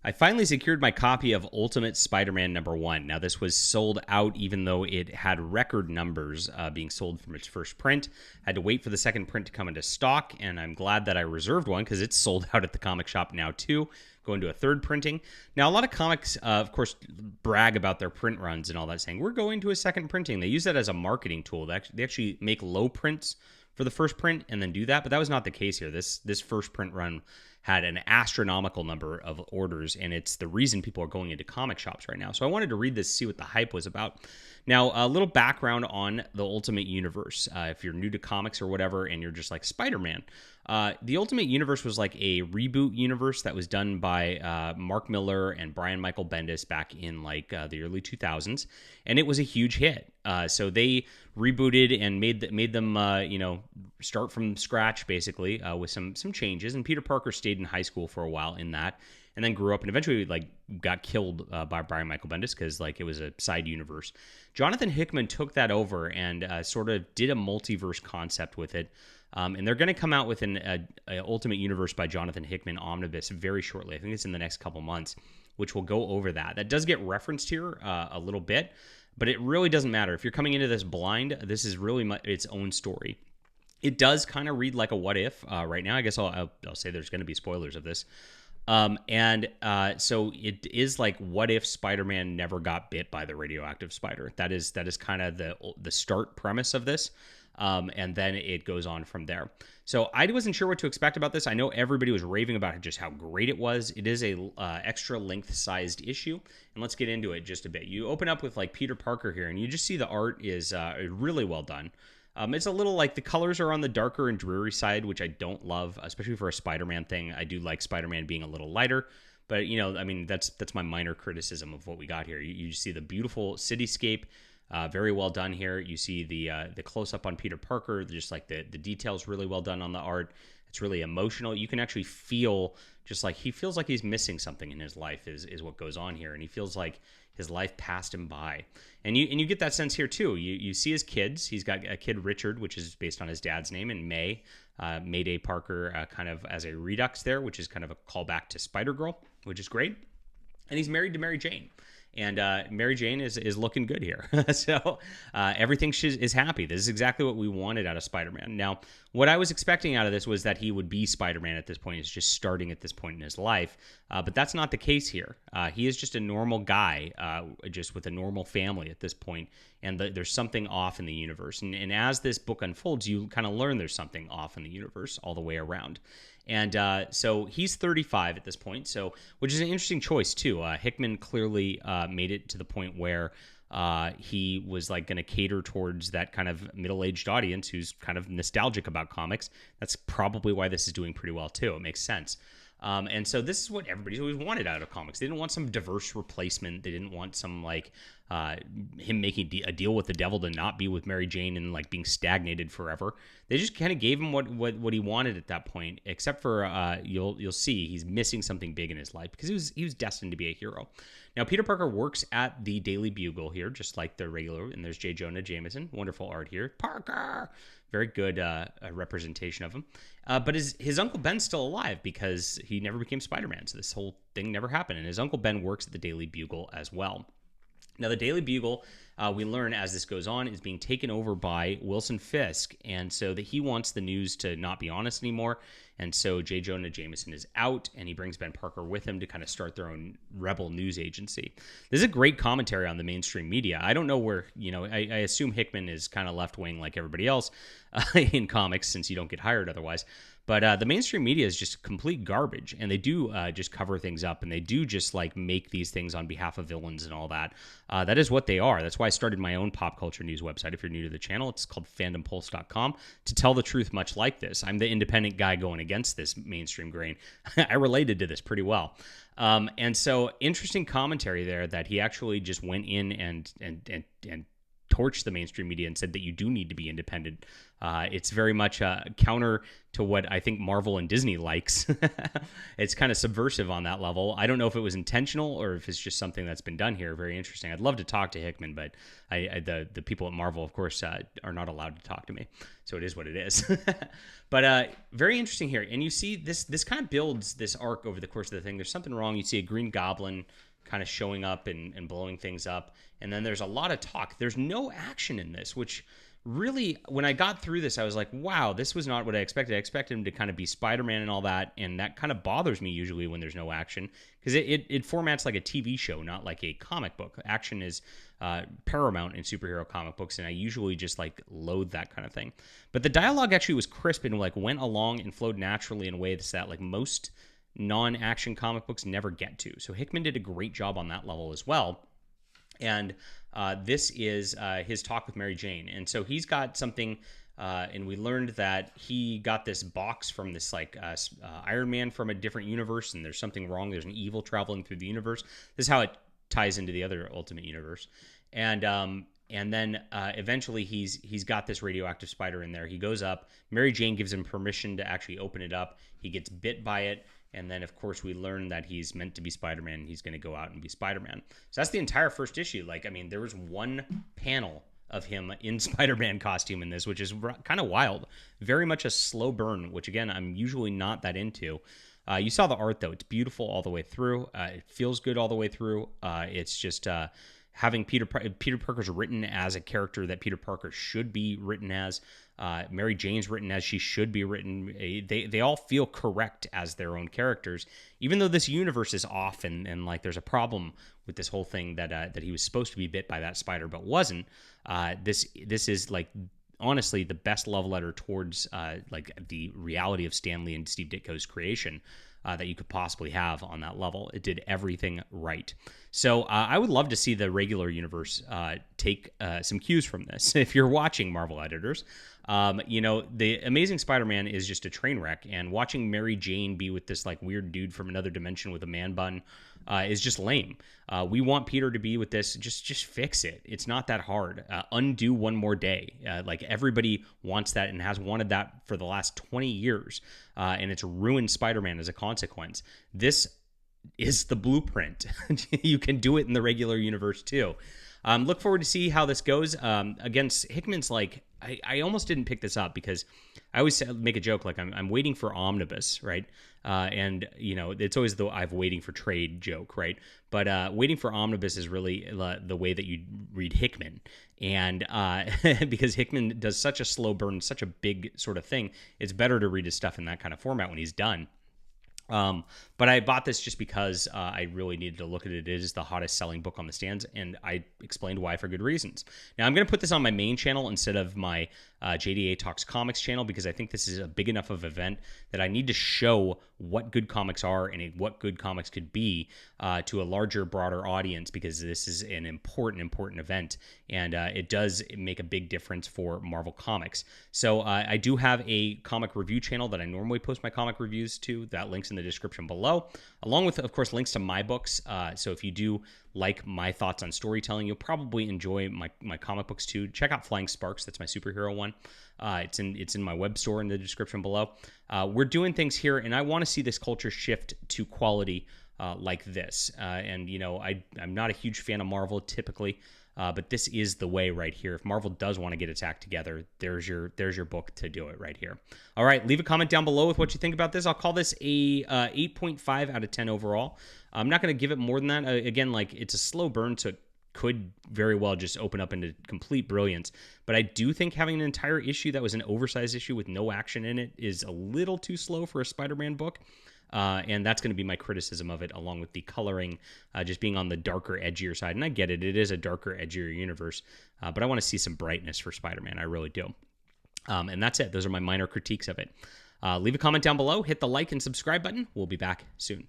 I finally secured my copy of Ultimate Spider-Man #1. Now, this was sold out even though it had record numbers being sold from its first print. I had to wait for the second print to come into stock, and I'm glad that I reserved one because it's sold out at the comic shop now too, going to a third printing. Now, a lot of comics, of course, brag about their print runs and all that, saying, we're going to a second printing. They use that as a marketing tool. They actually make low prints for the first print and then do that, but that was not the case here. This first print run had an astronomical number of orders, and it's the reason people are going into comic shops right now. So I wanted to read this, see what the hype was about. Now, a little background on the Ultimate Universe. If you're new to comics or whatever, and you're just like Spider-Man, the Ultimate Universe was like a reboot universe that was done by Mark Millar and Brian Michael Bendis back in like the early 2000s, and it was a huge hit. So they rebooted and made them start from scratch basically with some changes. And Peter Parker stayed in high school for a while in that, and then grew up and eventually like got killed by Brian Michael Bendis because like it was a side universe. Jonathan Hickman took that over and sort of did a multiverse concept with it. And they're going to come out with an Ultimate Universe by Jonathan Hickman omnibus very shortly. I think it's in the next couple months, which will go over that. That does get referenced here a little bit, but it really doesn't matter. If you're coming into this blind, this is really its own story. It does kind of read like a what if right now. I guess I'll say there's going to be spoilers of this. So it is like, what if Spider-Man never got bit by the radioactive spider? That is kind of the start premise of this. And then it goes on from there. So I wasn't sure what to expect about this. I know everybody was raving about just how great it was. It is a extra length-sized issue, and let's get into it just a bit. You open up with like Peter Parker here, and you just see the art is really well done. It's a little like the colors are on the darker and dreary side, which I don't love, especially for a Spider-Man thing. I do like Spider-Man being a little lighter, but I mean that's my minor criticism of what we got here. You see the beautiful cityscape. Very well done here. You see the close up on Peter Parker, just like the details really well done on the art. It's really emotional. You can actually feel just like he feels like he's missing something in his life is what goes on here, and he feels like his life passed him by. And you get that sense here too. You see his kids. He's got a kid, Richard, which is based on his dad's name, and Mayday Parker, kind of as a redux there, which is kind of a callback to Spider-Girl, which is great. And he's married to Mary Jane. And Mary Jane is looking good here. So everything is happy. This is exactly what we wanted out of Spider-Man. Now, what I was expecting out of this was that he would be Spider-Man at this point. He's just starting at this point in his life. But that's not the case here. He is just a normal guy, just with a normal family at this point. And there's something off in the universe. And as this book unfolds, you kind of learn there's something off in the universe all the way around. And so he's 35 at this point, so which is an interesting choice too. Hickman clearly made it to the point where he was like going to cater towards that kind of middle-aged audience who's kind of nostalgic about comics. That's probably why this is doing pretty well too. It makes sense. And so this is what everybody's always wanted out of comics. They didn't want some diverse replacement. They didn't want some like him making a deal with the devil to not be with Mary Jane and like being stagnated forever. They just kind of gave him what he wanted at that point. Except for you'll see he's missing something big in his life because he was destined to be a hero. Now Peter Parker works at the Daily Bugle here, just like the regular. And there's J. Jonah Jameson, wonderful art here. Parker. Very good representation of him. But his Uncle Ben's still alive because he never became Spider-Man. So this whole thing never happened. And his Uncle Ben works at the Daily Bugle as well. Now, the Daily Bugle, we learn as this goes on, is being taken over by Wilson Fisk. And so that he wants the news to not be honest anymore. And so J. Jonah Jameson is out, and he brings Ben Parker with him to kind of start their own rebel news agency. This is a great commentary on the mainstream media. I don't know where, I assume Hickman is kind of left-wing like everybody else in comics since you don't get hired otherwise. But the mainstream media is just complete garbage, and they do just cover things up, and they do just like make these things on behalf of villains and all that. That is what they are. That's why I started my own pop culture news website. If you're new to the channel, it's called fandompulse.com, to tell the truth much like this. I'm the independent guy going against this mainstream grain. I related to this pretty well. And so interesting commentary there that he actually just went in and torched the mainstream media and said that you do need to be independent. It's very much counter to what I think Marvel and Disney likes. It's kind of subversive on that level. I don't know if it was intentional or if it's just something that's been done here. Very interesting. I'd love to talk to Hickman, but the people at Marvel, of course, are not allowed to talk to me. So it is what it is. But very interesting here. And you see this kind of builds this arc over the course of the thing. There's something wrong. You see a Green Goblin kind of showing up and blowing things up. And then there's a lot of talk. There's no action in this, which really, when I got through this, I was like, wow, this was not what I expected. I expected him to kind of be Spider-Man and all that. And that kind of bothers me usually when there's no action, because it formats like a TV show, not like a comic book. Action is paramount in superhero comic books, and I usually just like loathe that kind of thing. But the dialogue actually was crisp and like went along and flowed naturally in a way that like most non-action comic books never get to. So Hickman did a great job on that level as well. And this is his talk with Mary Jane. And so he's got something, and we learned that he got this box from this like Iron Man from a different universe, and there's something wrong. There's an evil traveling through the universe. This is how it ties into the other Ultimate Universe. And then eventually he's got this radioactive spider in there. He goes up. Mary Jane gives him permission to actually open it up. He gets bit by it. And then, of course, we learn that he's meant to be Spider-Man, and he's going to go out and be Spider-Man. So that's the entire first issue. Like, I mean, there was one panel of him in Spider-Man costume in this, which is kind of wild. Very much a slow burn, which, again, I'm usually not that into. You saw the art, though. It's beautiful all the way through. It feels good all the way through. It's just having Peter Parker's written as a character that Peter Parker should be written as. Mary Jane's written as she should be written. They all feel correct as their own characters, even though this universe is off and like there's a problem with this whole thing that he was supposed to be bit by that spider but wasn't. This is like honestly the best love letter towards like the reality of Stan Lee and Steve Ditko's creation that you could possibly have on that level. It did everything right. So I would love to see the regular universe take some cues from this. If you're watching, Marvel editors, the Amazing Spider-Man is just a train wreck, and watching Mary Jane be with this like weird dude from another dimension with a man bun is just lame. We want Peter to be with this. Just fix it. It's not that hard. Undo one more day. Like everybody wants that and has wanted that for the last 20 years, and it's ruined Spider-Man as a consequence. This is the blueprint. You can do it in the regular universe too. Look forward to see how this goes. Against Hickman's, like I almost didn't pick this up because I always make a joke like I'm waiting for omnibus, right? And it's always the I've waiting for trade joke, right? But waiting for omnibus is really the way that you read Hickman, and because Hickman does such a slow burn, such a big sort of thing, it's better to read his stuff in that kind of format when he's done. But I bought this just because I really needed to look at it. It is the hottest selling book on the stands, and I explained why for good reasons. Now, I'm going to put this on my main channel instead of my JDA Talks Comics channel, because I think this is a big enough of an event that I need to show what good comics are and what good comics could be to a larger, broader audience, because this is an important event, and it does make a big difference for Marvel Comics. So I do have a comic review channel that I normally post my comic reviews to. That link's in the description below, along with, of course, links to my books. So if you do like my thoughts on storytelling, you'll probably enjoy my comic books too. Check out Flying Sparks. That's my superhero one. It's in my web store in the description below. We're doing things here, and I want to see this culture shift to quality like this. And I'm not a huge fan of Marvel typically, but this is the way right here. If Marvel does want to get its act together, there's your book to do it right here. All right, leave a comment down below with what you think about this. I'll call this a 8.5 out of 10 overall. I'm not going to give it more than that. Again, like it's a slow burn, so it could very well just open up into complete brilliance. But I do think having an entire issue that was an oversized issue with no action in it is a little too slow for a Spider-Man book. And that's going to be my criticism of it, along with the coloring just being on the darker, edgier side. And I get it. It is a darker, edgier universe. But I want to see some brightness for Spider-Man. I really do. And that's it. Those are my minor critiques of it. Leave a comment down below. Hit the like and subscribe button. We'll be back soon.